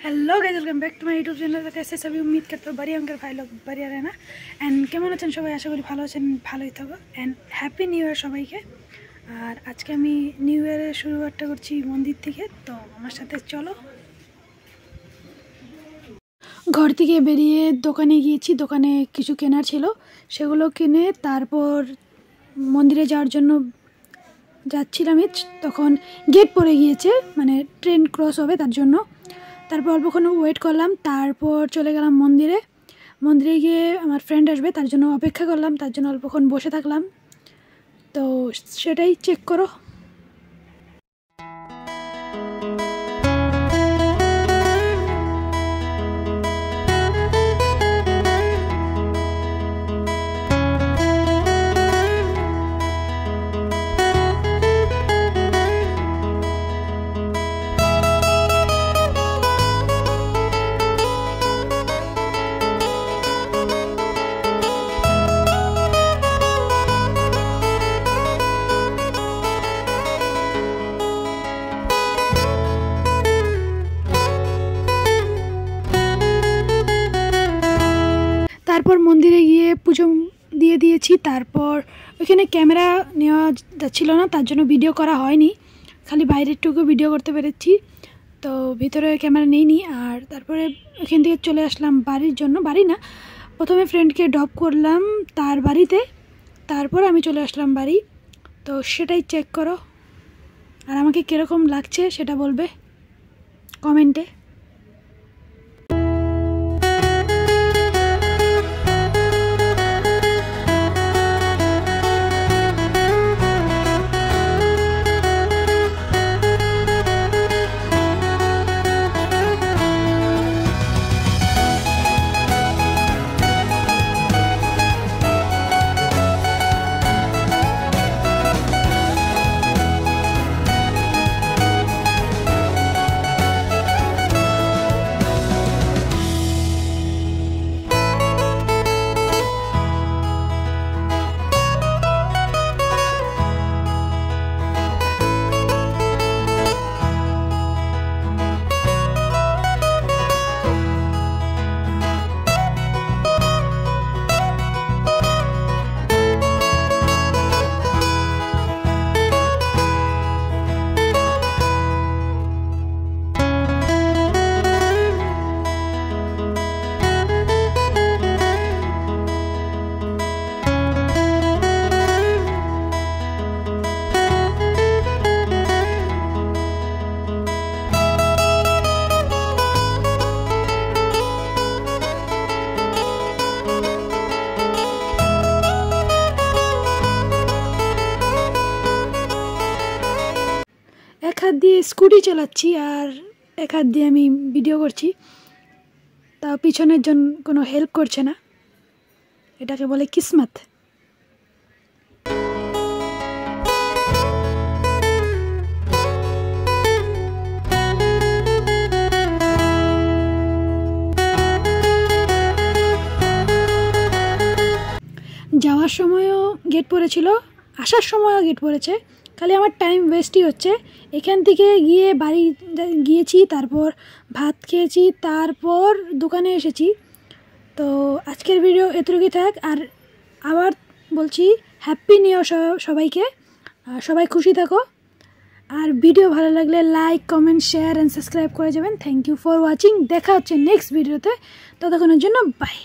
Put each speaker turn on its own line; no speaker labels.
Hello guys, welcome back to my YouTube channel. तो कैसे सभी, उम्मीद करते हो बढ़िया होंगे, भाई लोग बढ़िया रहना। एंड केमन आছেন সবাই, আশা করি ভালো আছেন, ভালোই থাকো। এন্ড হ্যাপি নিউ ইয়ার সবাইকে। আর আজকে আমি নিউ ইয়ারের শুরুটা করছি মন্দির থেকে, তো আমার সাথে চলো। ঘর থেকে বেরিয়ে দোকানে গিয়েছি, দোকানে কিছু কেনার ছিল, সেগুলো কিনে তারপর মন্দিরে যাওয়ার জন্য যাচ্ছিলাম। তখন গেট পড়ে গিয়েছে, মানে ট্রেন ক্রস হবে তার জন্য। তারপর অল্পক্ষণ ওয়েট করলাম, তারপর চলে গেলাম মন্দিরে। মন্দিরে গিয়ে আমার ফ্রেন্ড আসবে, তার জন্য অপেক্ষা করলাম, তার জন্য অল্পক্ষণ বসে থাকলাম। তো সেটাই চেক করো। তারপর মন্দিরে গিয়ে পুজো দিয়ে দিয়েছি। তারপর ওইখানে ক্যামেরা নেওয়া যাচ্ছিল না, তার জন্য ভিডিও করা হয়নি, খালি বাইরেরটুকু ভিডিও করতে পেরেছি। তো ভিতরে ক্যামেরা নেইনি। আর তারপরে ওইখান থেকে চলে আসলাম বাড়ির জন্য। বাড়ি না, প্রথমে ফ্রেন্ডকে ড্রপ করলাম তার বাড়িতে, তারপর আমি চলে আসলাম বাড়ি। তো সেটাই চেক করো। আর আমাকে কীরকম লাগছে সেটা বলবে কমেন্টে। এক হাত দিয়ে স্কুটি চালাচ্ছি আর এক হাত দিয়ে আমি ভিডিও করছি, তা পিছনের জন কোনো হেল্প করছে না। এটাকে বলে কিসমত। যাওয়ার সময়ও গেট পড়েছিল, আসার সময়ও গেট পড়েছে, খালি আমার টাইম ওয়েস্টই হচ্ছে। এখান থেকে গিয়ে বাড়ি গিয়েছি, তারপর ভাত খেয়েছি, তারপর দোকানে এসেছি। তো আজকের ভিডিও এতটুকুই থাক। আর আবার বলছি হ্যাপি নিউ ইয়ার সবাইকে, সবাই খুশি থাকো। আর ভিডিও ভালো লাগলে like, comment, share and subscribe করে যাবেন। Thank you for watching. দেখা হচ্ছে নেক্সট ভিডিওতে, ততক্ষণের জন্য বাই।